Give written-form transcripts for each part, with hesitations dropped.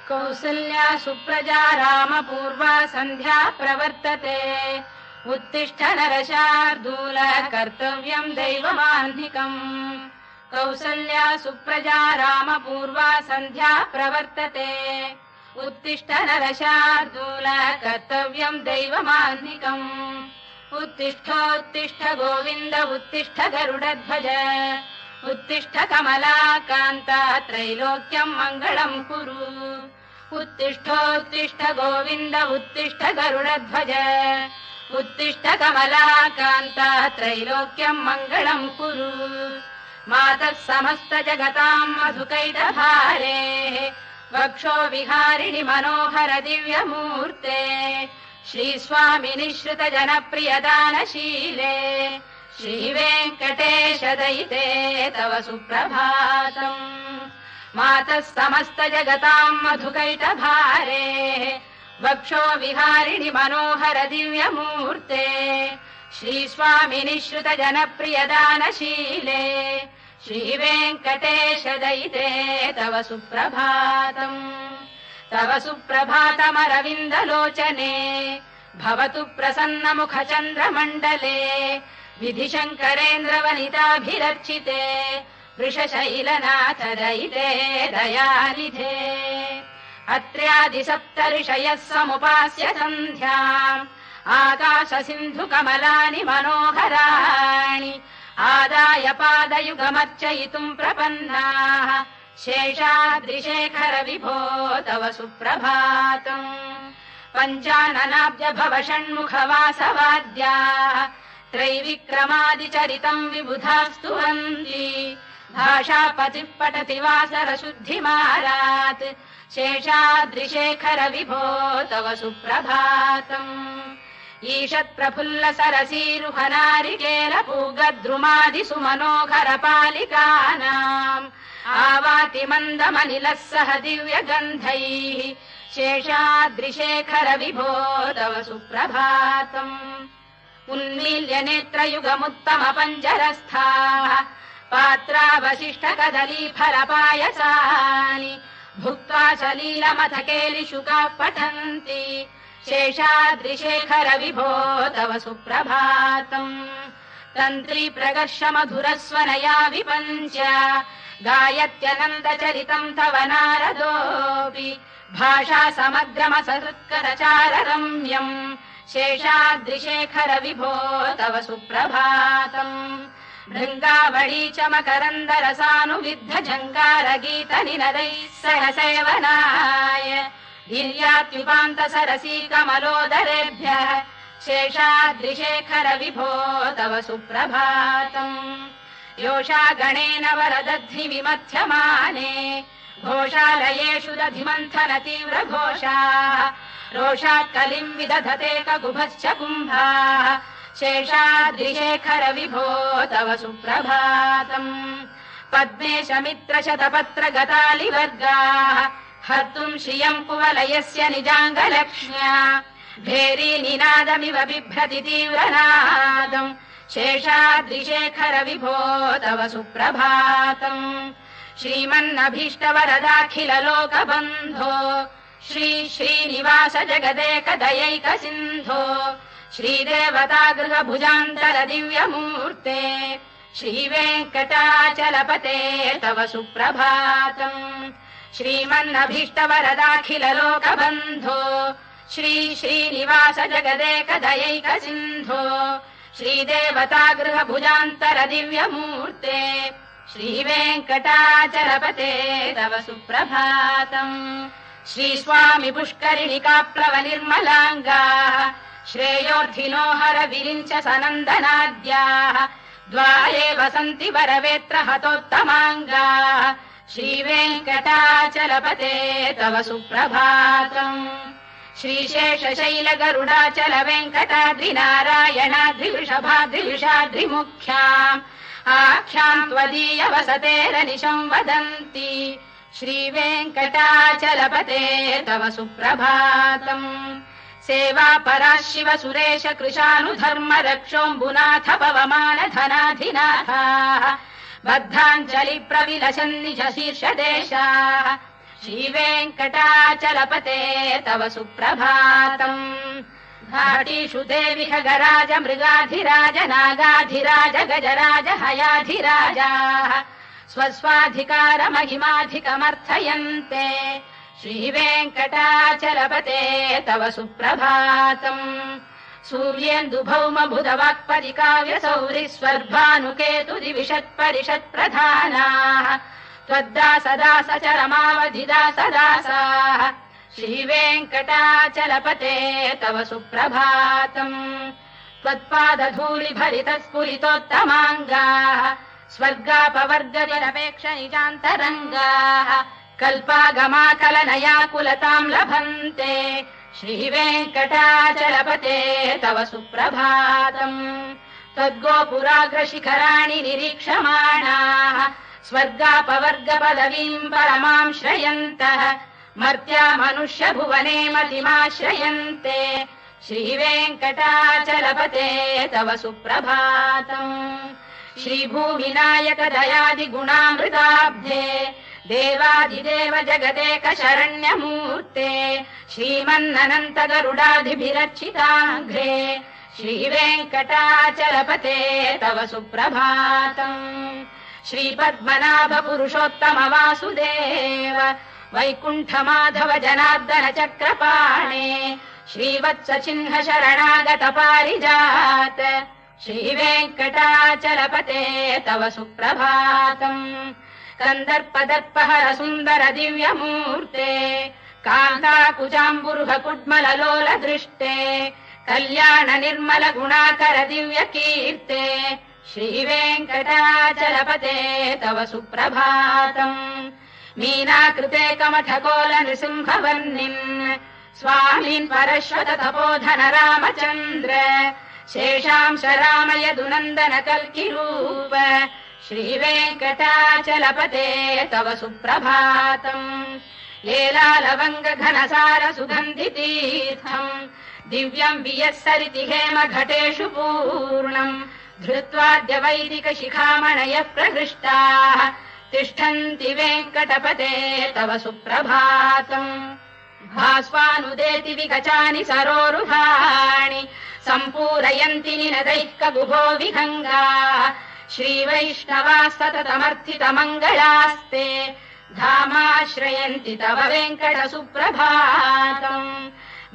कौसल्या सुप्रजा रामपूर्वा सन्ध्या प्रवर्तते उत्तिष्ठ नरशार्दूल कर्तव्यम् दैवमाह्निकम् कौसल्या सुप्रजा रामपूर्वा सन्ध्या प्रवर्तते उत्तिष्ठ नरशार्दूल कर्तव्यम् दैवमाह्निकम् उत्तिष्ठोत्तिष्ठ गोविन्द उत्तिष्ठ गरुडध्वज उत्तिष्ठ कमलाकान्ता त्रैलोक्यम् मङ्गलम् कुरु उत्तिष्ठोत्तिष्ठ गोविन्द उत्तिष्ठ गरुडध्वज उत्तिष्ठ कमलाकान्ता त्रैलोक्यम् मङ्गलम् कुरु मातः समस्त जगताम् मधुकैटभारे वक्षो विहारिणि मनोहर दिव्यमूर्ते श्रीस्वामिनि श्रुत जनप्रियदानशीले श्रीवेङ्कटेश दयिते तव सुप्रभातम् मातः समस्त जगताम् मधुकैटभारे वक्षो विहारिणि मनोहर दिव्यमूर्ते श्रीस्वामिनि श्रुत जनप्रियदानशीले श्रीवेङ्कटेश दयिते तव सुप्रभातम् तव सुप्रभातमरविन्दलोचने भवतु प्रसन्नमुखचन्द्रमण्डले विधिशङ्करेन्द्रवनिताभिरर्चिते वृषशैलनाथ दयिते दयानिधे अत्र्यादिसप्तऋषयः समुपास्य सन्ध्याम् आकाशसिन्धुकमलानि मनोहराणि आदाय पादयुगमर्चयितुम् प्रपन्नाः शेषाद्रिशेखर विभो तव सुप्रभातम् पञ्चाननाब्ज भव षण्मुखवासवाद्याः त्रैविक्रमादिचरितम् विबुधास्तु वन्ति भाषापतिः पठति वासरशुद्धिमारात् शेषाद्रिशेखर विभो तव सुप्रभातम् ईषत्प्रफुल्ल सरसीरुहनारिकेलपूगद्रुमादिषु मनोहर पालिकानाम् आवाति मन्दमनिलः सह दिव्यगन्धैः शेषाद्रिशेखर विभो तव सुप्रभातम् उन्मील्य नेत्रयुगमुत्तम पञ्जरस्थाः पात्रावशिष्ट कदलीफलपायसानि भुक्त्वा सलीलमथकेलिशुकाः पठन्ति शेषाद्रिशेखर विभो तव सुप्रभातम् तन्त्री प्रकर्ष मधुरस्वनया विपञ्च गायत्यनन्दचरितम् तव नारदोऽपि भाषा समग्रमसहृत्करचाररम्यम् शेषाद्रिशेखर विभो तव सुप्रभातम् भृङ्गावळी च मकरन्दरसानुविद्ध झङ्कारगीत निनदैः सह सेवनाय गिर्यात्युपान्त सरसी कमलोदरेभ्यः शेषाद्रिशेखर विभो तव सुप्रभातम् योषा गणेन वरदध्नि विमथ्यमाने घोषालयेषु दधिमन्थन तीव्र घोषाः रोषात् कलिम् विदधते ककुभश्च कुम्भाः शेषाद्रिशेखर विभो तव सुप्रभातम् पद्मेश मित्र शतपत्र गतालिवर्गाः हर्तुम् श्रियम् कुवलयस्य निजाङ्गलक्ष्म्या भेरी निनादमिव बिभ्रति तीव्रनादम् शेषाद्रिशेखर विभो तव सुप्रभातम् श्रीमन्नभीष्टवरदाखिल लोकबन्धो श्री श्रीनिवास जगदेक दयैक सिन्धो श्रीदेवतागृह भुजान्तर दिव्यमूर्ते श्रीवेङ्कटाचलपते तव सुप्रभातम् श्रीमन्नभीष्टवरदाखिल लोकबन्धो श्री श्रीनिवास जगदेक दयैक सिन्धो श्रीदेवतागृह भुजान्तर दिव्यमूर्ते श्रीवेङ्कटाचलपते तव सुप्रभातम् श्रीस्वामि पुष्करिणिका प्लव निर्मलाङ्गाः श्रेयोर्थिनो हर विरिञ्च सनन्दनाद्याः द्वारे वसन्ति वरवेत्र हतोत्तमाङ्गाः श्रीवेङ्कटाचलपते तव सुप्रभातम् श्रीशेषशैल गरुडाचल वेङ्कटाद्रिनारायणाद्रिवृषभाद्रिविषाद्रिमुख्याम् आख्याम् त्वदीय वसतेरनिशम् वदन्ति श्रीवेङ्कटाचलपते तव सुप्रभातम् सेवा परा शिव सुरेश कृशानुधर्म रक्षोऽम्बुनाथ पवमान धनाधिनाथाः बद्धाञ्जलि प्रविलसन्निज शीर्षदेशाः श्रीवेङ्कटाचलपते तव सुप्रभातम् घाटीषु देवि खगराज मृगाधिराज नागाधिराज गजराज हयाधिराजाः स्वस्वाधिकारमहिमाधिकमर्थयन्ते श्रीवेङ्कटाचलपते तव सुप्रभातम् सूर्येन्दुभौम बुधवाक्पदिकाव्यसौरिस्वर्भानुकेतुदिविषत्परिषत्प्रधानाः त्वद्दासदासचरमावधिदासदासाः श्रीवेङ्कटाचलपते तव सुप्रभातम् त्वत्पादधूलिभरितस्फुलितोत्तमाङ्गाः स्वर्गापवर्गनिरपेक्ष निजान्तरङ्गाः कल्पागमाकलनयाकुलताम् लभन्ते श्रीवेङ्कटाचलपते तव सुप्रभातम् त्वद्गोपुराग्रशिखराणि निरीक्षमाणाः स्वर्गापवर्गपदवीम् परमाम् श्रयन्तः मर्त्या मनुष्य भुवने मतिमाश्रयन्ते श्रीवेङ्कटाचलपते तव सुप्रभातम् श्रीभूविनायक दयादिगुणामृताब्धे देवादिदेव जगदेक शरण्यमूर्ते श्रीमन्ननन्त गरुडाधिभिरर्चिताघ्रे श्रीवेङ्कटाचलपते तव सुप्रभातम् श्रीपद्मनाभ पुरुषोत्तम वासुदेव वैकुण्ठ माधव जनार्दन चक्रपाणे श्रीवत्स चिह्न शरणागत पारिजात श्रीवेङ्कटाचलपते तव सुप्रभातम् कन्दर्पदर्पहर सुन्दर दिव्यमूर्ते कान्ताकुजाम्बुरुह कुड्मललोल दृष्टे कल्याण निर्मल गुणाकर दिव्य कीर्ते श्रीवेङ्कटाचलपते तव सुप्रभातम् मीनाकृते कमठकोल नृसिंहवर्णिन् स्वामीन् परश्वत तपोधन रामचन्द्र शेषांश रामयदुनन्दन कल्किरूप श्रीवेङ्कटाचलपते तव सुप्रभातम् लेलालवङ्ग घनसार सुगन्धितीर्थम् दिव्यम् वियत्सरिति हेम घटेषु पूर्णम् धृत्वाद्य वैदिक शिखामणयः प्रहृष्टाः तिष्ठन्ति वेङ्कटपते तव सुप्रभातम् भास्वानुदेति विगचानि सरोरुहाणि सम्पूरयन्ति निनदैः कगुभो विहङ्गाः श्रीवैष्णवास्ततमर्थितमङ्गलास्ते धामाश्रयन्ति तव वेङ्कट सुप्रभातम्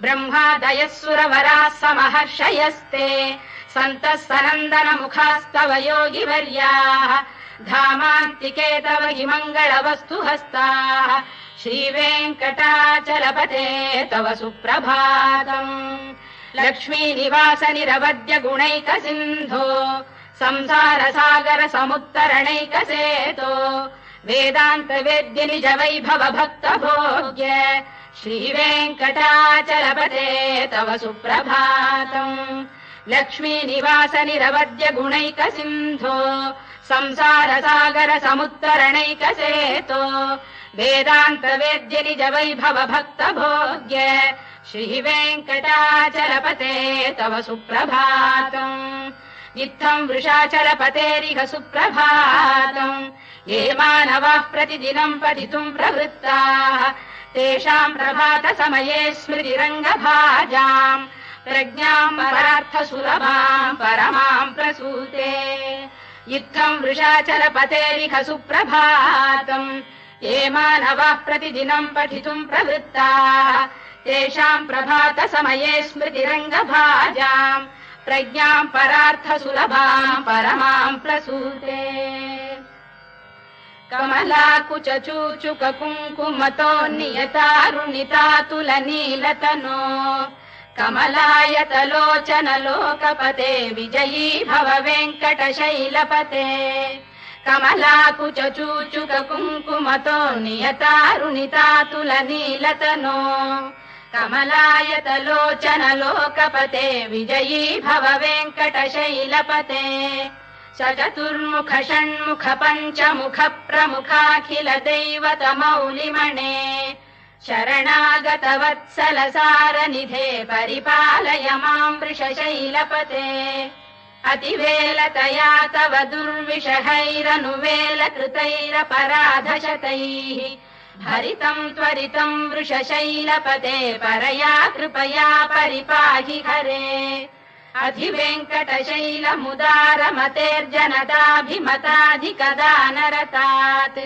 ब्रह्मादयः सुरवराः समहर्षयस्ते सन्तः सनन्दन मुखास्तव योगिवर्याः धामान्तिके तव हि मङ्गलवस्तु हस्ताः श्रीवेङ्कटाचलपते तव सुप्रभातम् लक्ष्मीनिवास निरवद्य गुणैक सिन्धो संसार सागर समुत्तरणैकसेतो वेदान्त वेद्य निज वैभव भक्त भोग्य श्रीवेङ्कटाचलपते तव सुप्रभातम् लक्ष्मीनिवास निरवद्य गुणैक सिन्धो संसार सागर समुत्तरणैकसेतो वेदान्त वेद्य निज वैभव भक्त भोग्य श्रीवेङ्कटाचलपते तव सुप्रभातम् इत्थम् वृषाचलपतेरिह सुप्रभातम् ये मानवाः प्रतिदिनम् पठितुम् प्रवृत्ताः तेषाम् प्रभात समये स्मृतिरङ्गभाजाम् प्रज्ञाम् परार्थसुलभाम् परमाम् प्रसूते इत्थम् वृषाचलपतेरिह सुप्रभातम् ये मानवाः प्रतिदिनम् पठितुम् प्रवृत्ताः तेषाम् प्रभात समये स्मृतिरङ्गभाजाम् प्रज्ञाम् परार्थसुलभाम् परमाम् प्रसूते कमलाकुचूचुक कुङ्कुमतो नियतारुणितातुलनीलतनो कमलायतलोचन लोकपते विजयी भव वेङ्कटशैलपते कमलाकुचूचुक कुङ्कुमतो नियतारुणितातुलनीलतनो कमलायतलोचन लोकपते विजयी भव वेङ्कटशैलपते चतुर्मुख षण्मुख पञ्चमुख प्रमुखाखिल दैवत मौलिमणे शरणागत वत्सल सारनिधे परिपालय माम् वृषशैलपते अतिवेलतया तव दुर्विषहैरनुवेलकृतैरपराधशतैः भरितम् त्वरितम् वृषशैलपते परया कृपया परिपाहि हरे अधिवेङ्कटशैलमुदारमतेर्जनताभिमताधिकदानरतात्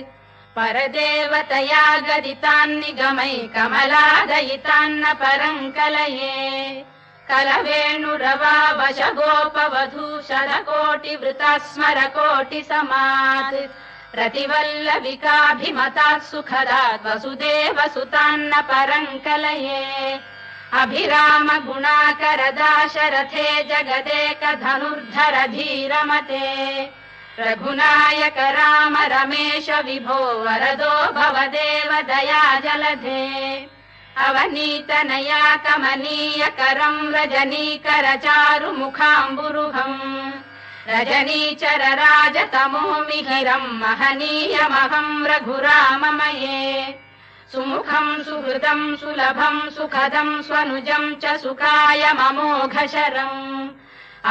परदेवतया गदितान्निगमै कमलादयितान्न परम् कलये कलवेणुरवावशगोपवधू शतकोटिवृता स्मरकोटिसमात् प्रतिवल्लविकाभिमतात् सुखदात् वसुदेवसुतान्न परम् कलये अभिराम गुणाकरदाशरथे जगदेकधनुर्धर धीरमते रघुनायक राम रमेश विभो वरदो भवदेव दया जलधे अवनीतनया कमनीय करम् रजनीकर चारुमुखाम्बुरुहम् रजनीचर राजतमो मिहिरम् महनीयमहम् रघुराममये सुमुखम् सुहृदम् सुलभम् सुखदम् स्वनुजम् च सुखायममोघशरम्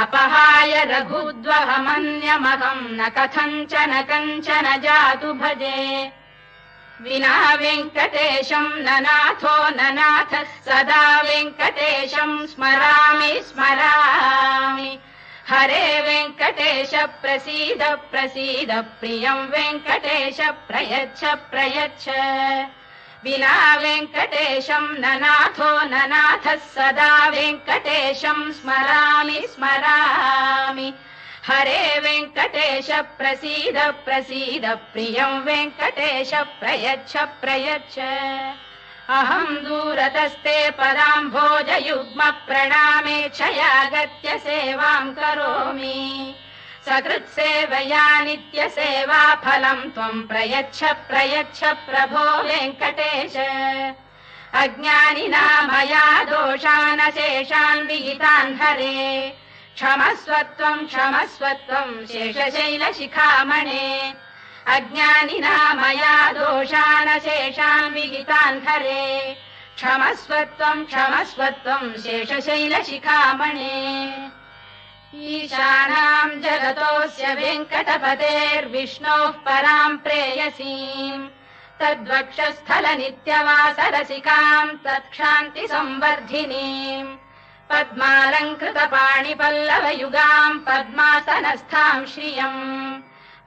अपहाय रघुद्वहमन्यमहम् न कथञ्चन कञ्चन जातु भजे विना वेङ्कटेशम् ननाथो ननाथ सदा वेङ्कटेशम् स्मरामि स्मरामि हरे वेङ्कटेश प्रसीद प्रसीद प्रियम् वेङ्कटेश प्रयच्छ प्रयच्छ विना वेङ्कटेशम् ननाथो ननाथः सदा वेङ्कटेशम् स्मरामि स्मरामि हरे वेङ्कटेश प्रसीद प्रसीद प्रियम् वेङ्कटेश प्रयच्छ प्रयच्छ अहम् दूरतस्ते पदाम्भोजयुग्म प्रणामेच्छयागत्य सेवाम् करोमि सकृत्सेवया नित्यसेवा फलम् त्वम् प्रयच्छ प्रयच्छ प्रभो वेङ्कटेश अज्ञानिना मया दोषानशेषान् विहितान् हरे क्षमस्वत्वम् शेषशैलशिखामणे अज्ञानिना मया दोषानशेषान् विहितान् हरे क्षमस्वत्वम् शेषशैलशिखामणे ईशानाम् जगतोऽस्य वेङ्कटपतेर्विष्णोः पराम् प्रेयसीम् तद्वक्षस्थल नित्यवासरसिकाम् तत्क्षान्ति संवर्धिनीम् पद्मालङ्कृतपाणिपल्लवयुगाम् पद्मासनस्थाम् श्रियम्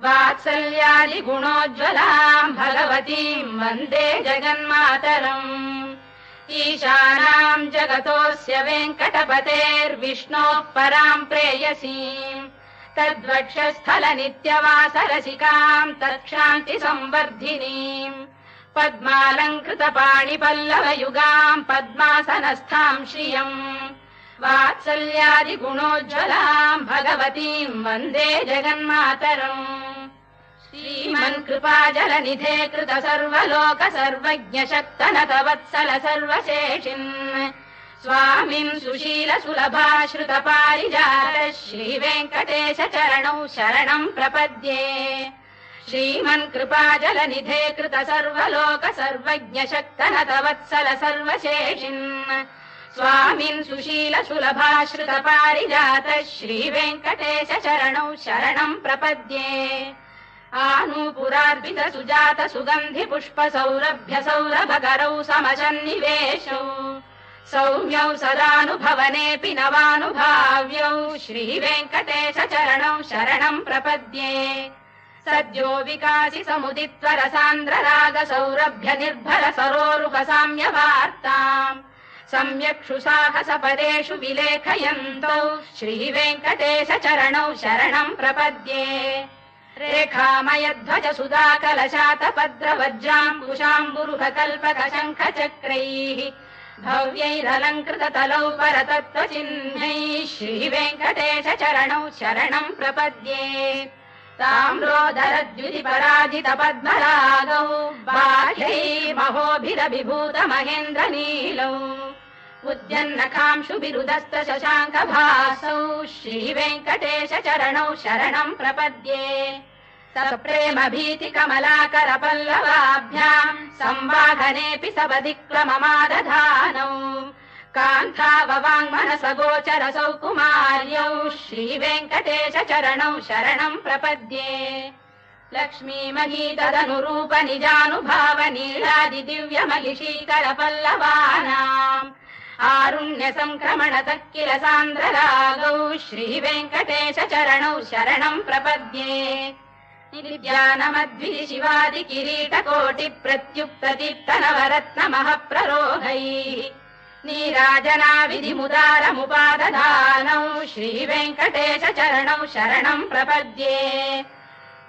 वात्सल्यादिगुणोज्ज्वलाम् भगवतीम् वन्दे जगन्मातरम् ईशानाम् जगतोऽस्य वेङ्कटपतेर्विष्णोः पराम् प्रेयसीम् तद्वक्षस्थल नित्यवासरसिकाम् तत्क्षान्ति संवर्धिनीम् पद्मालङ्कृतपाणिपल्लवयुगाम् पद्मासनस्थाम् श्रियम् वात्सल्यादिगुणोज्ज्वलाम् भगवतीम् वन्दे जगन्मातरम् श्रीमन्कृपाजलनिधे कृत सर्वलोक सर्वज्ञ शक्तनत वत्सल सर्वशेषिन् स्वामिन् सुशील सुलभाश्रित पारिजात श्रीवेङ्कटेश चरणौ शरणम् प्रपद्ये श्रीमन्कृपाजलनिधे कृत सर्वलोक सर्वज्ञ शक्तनत वत्सल सर्वशेषिन् स्वामिन् सुशील सुलभाश्रित पारिजात श्रीवेङ्कटेश चरणौ शरणम् प्रपद्ये आनूपुरार्पित सुजात सुगन्धि पुष्प सौरभ्य सौरभकरौ समसन्निवेशौ सौम्यौ सदानुभवनेऽपि नवानुभाव्यौ श्रीवेङ्कटेश चरणौ शरणम् प्रपद्ये सद्यो विकासि समुदित्व रसान्द्र राग सौरभ्य निर्भर सरोरुह साम्यवार्ताम् सम्यक्षु साहस पदेषु विलेखयन्तौ श्रीवेङ्कटेश चरणौ शरणम् प्रपद्ये रेखामयध्वज सुधाकलशातपद्रवज्राङ्कुशाम्बुरुह कल्पक शङ्ख चक्रैः भव्यैरलङ्कृततलौ परतत्त्वचिह्नैः श्रीवेङ्कटेश चरणौ शरणम् प्रपद्ये ताम्रोदरद्युतिपराजित पद्मरागौ बाह्यैर्महोभिरभिभूत महेन्द्रनीलौ उद्यन्नखांशुभिरुदस्त शशाङ्कभासौ श्रीवेङ्कटेश चरणौ शरणम् प्रपद्ये सप्रेम भीति कमलाकर पल्लवाभ्याम् संवाहनेऽपि सवधिक्रममादधानौ कान्थाववाङ्मनसगोचरसौ कुमार्यौ श्रीवेङ्कटेश चरणौ शरणं प्रपद्ये लक्ष्मीमही तदनुरूप निजानुभाव नीलादिदिव्यमहिषीकर पल्लवानाम् आरुण्य संक्रमण तक्किल सान्द्ररागौ श्रीवेङ्कटेश चरणौ शरणं प्रपद्ये नित्यानमद्भि शिवादि किरीटकोटि प्रत्युक्तदीप्त नवरत्नमः प्ररोहैः नीराजना विधिमुदारमुपादधानौ श्रीवेङ्कटेश चरणौ शरणं प्रपद्ये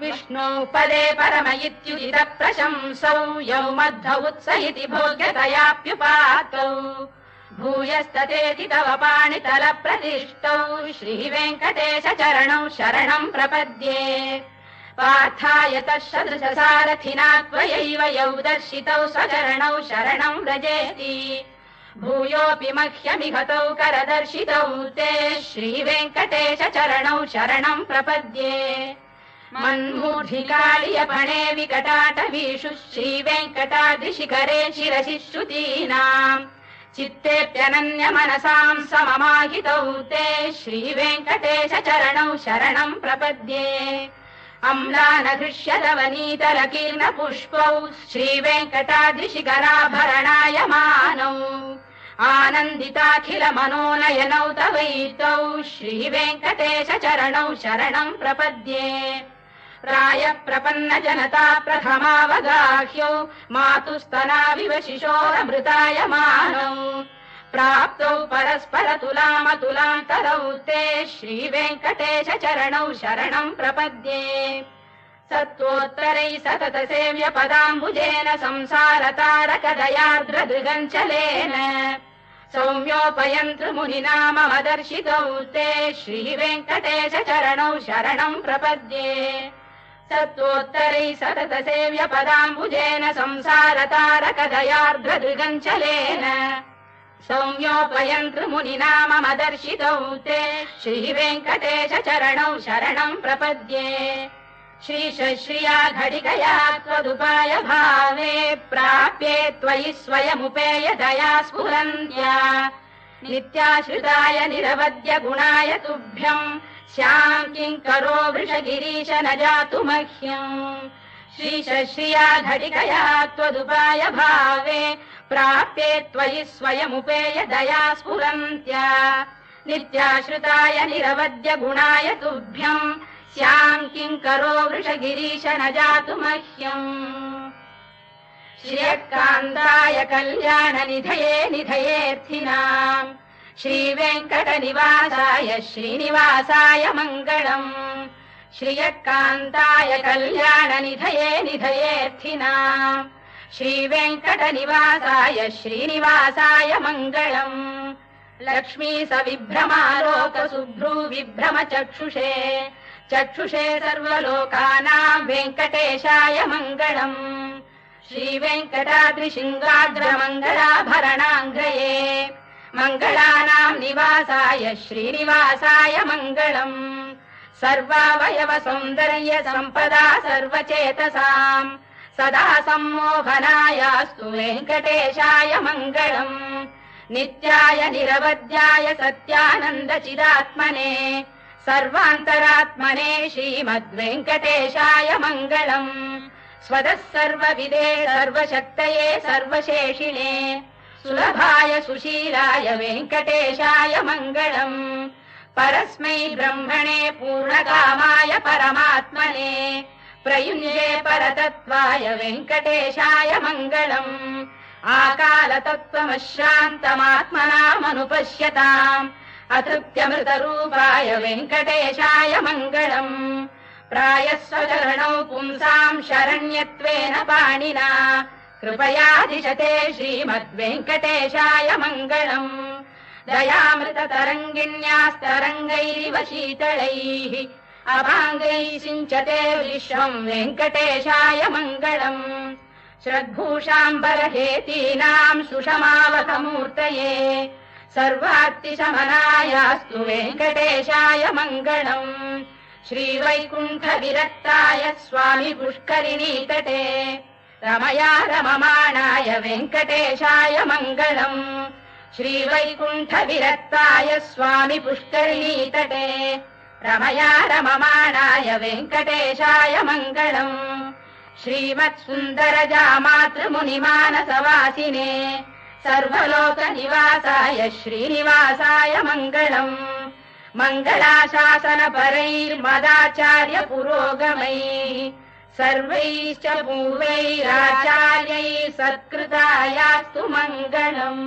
विष्णौ पदे परम इत्युदित प्रशंसौ यौ मध्व उत्स इति भोग्यतयाप्युपातौ भूयस्ततेति तव पाणितल प्रतिष्ठौ श्रीवेङ्कटेश चरणौ शरणं प्रपद्ये पार्थाय तत्सदृश सारथिना त्वयैव यौ दर्शितौ स्वचरणौ शरणं व्रजेति भूयोऽपि मह्यमिहतौ करदर्शितौ ते श्रीवेङ्कटेश चरणौ शरणं प्रपद्ये मन्मूर्धिकालियपणे विकटाटवीषु श्रीवेङ्कटाद्रिशिखरे शिरसि श्रुतीनाम् चित्तेऽप्यनन्य मनसां सममाहितौ ते श्रीवेङ्कटेश चरणौ शरणं प्रपद्ये अम्लानघृष्यलवनीतलकीर्ण पुष्पौ श्रीवेङ्कटाद्रिशिखराभरणायमानौ आनन्दिताखिल मनोनयनौ तवैतौ श्रीवेङ्कटेश चरणौ शरणं प्रपद्ये प्राय प्रपन्न जनता प्रथमावगाह्यौ मातुस्तनाविव शिशोरमृतायमानौ प्राप्तौ परस्पर तुलामतुलान्तरौ ते श्रीवेङ्कटेश चरणौ शरणं प्रपद्ये सत्त्वोत्तरैः सतत सेव्य पदाम्बुजेन संसारतारकदयार्द्रदृगञ्चलेन सौम्योपयन्तृमुनिना मम दर्शितौ ते श्रीवेङ्कटेश चरणौ शरणं प्रपद्ये सत्त्वोत्तरैः सतत सेव्य पदाम्बुजेन संसारतारकदयार्द्रदृगञ्चलेन सौम्योपयन्तृमुनिना मम दर्शितौ ते श्रीवेङ्कटेश चरणौ शरणं प्रपद्ये श्रीशश्रिया घटिकया त्वदुपाय भावे प्राप्ये त्वयि स्वयमुपेय दया स्फुरन्त्या नित्याश्रिताय निरवद्य गुणाय तुभ्यम् स्याम् किङ्करो वृषगिरीश न जातु मह्यम् श्रीशश्रिया घटिकया त्वदुपाय भावे प्राप्ये त्वयि स्वयमुपेय दया स्फुरन्त्या नित्याश्रिताय निरवद्य गुणाय तुभ्यम् स्याम् किङ्करो वृषगिरीश न जातु मह्यम् श्रियकान्ताय कल्याण निधये निधयेऽर्थिनाम् श्रीवेङ्कटनिवासाय श्रीनिवासाय मङ्गलम् श्रियकान्ताय कल्याण निधये निधयेऽर्थिनाम् श्रीवेङ्कटनिवासाय श्रीनिवासाय मङ्गलम् लक्ष्मी सविभ्रमालोक सुभ्रू विभ्रम चक्षुषे चक्षुषे सर्वलोकानाम् वेङ्कटेशाय मङ्गलम् श्रीवेङ्कटाद्रिशृङ्गाग्रमङ्गलाभरणाङ्ग्रये मङ्गलानाम् निवासाय श्रीनिवासाय मङ्गलम् सर्वावयव सौन्दर्य सम्पदा सर्वचेतसाम् सदा सम्मोहनायास्तु वेङ्कटेशाय मङ्गलम् नित्याय निरवध्याय सत्यानन्द चिदात्मने सर्वान्तरात्मने श्रीमद्वेङ्कटेशाय मङ्गलम् स्वतः सर्वविदे सर्वशक्तये सर्वशेषिणे सुलभाय सुशीलाय वेङ्कटेशाय मङ्गलम् परस्मै ब्रह्मणे पूर्णकामाय परमात्मने प्रयुञ्जे परतत्त्वाय वेङ्कटेशाय मङ्गलम् आकालतत्त्वमशान्तमात्मनामनुपश्यताम् अतृप्त्यमृतरूपाय वेङ्कटेशाय मङ्गलम् प्रायः स्वचरणौ पुंसाम् शरण्यत्वेन पाणिना कृपयाधिशते श्रीमद्वेङ्कटेशाय मङ्गलम् दयामृततरङ्गिण्यास्तरङ्गैरिव शीतलैः अभाङ्गैः सिञ्चते विश्वम् वेङ्कटेशाय मङ्गलम् श्रद्भूषाम्बरहेतीनाम् सुषमावकमूर्तये सर्वार्तिशमनायास्तु वेङ्कटेशाय मङ्गलम् श्रीवैकुण्ठविरक्ताय स्वामि पुष्करिणीतटे रमया रममाणाय वेङ्कटेशाय मङ्गलम् श्रीवैकुण्ठविरक्ताय स्वामि पुष्करिणीतटे रमया रममाणाय वेङ्कटेशाय मङ्गलम् श्रीमत्सुन्दरजामातृमुनिमानसवासिने सर्वलोकनिवासाय श्रीनिवासाय मङ्गलम् मङ्गलाशासनपरैर्मदाचार्य पुरोगमैः सर्वैश्च पूर्वैराचार्यैः सत्कृतायास्तु मङ्गलम्।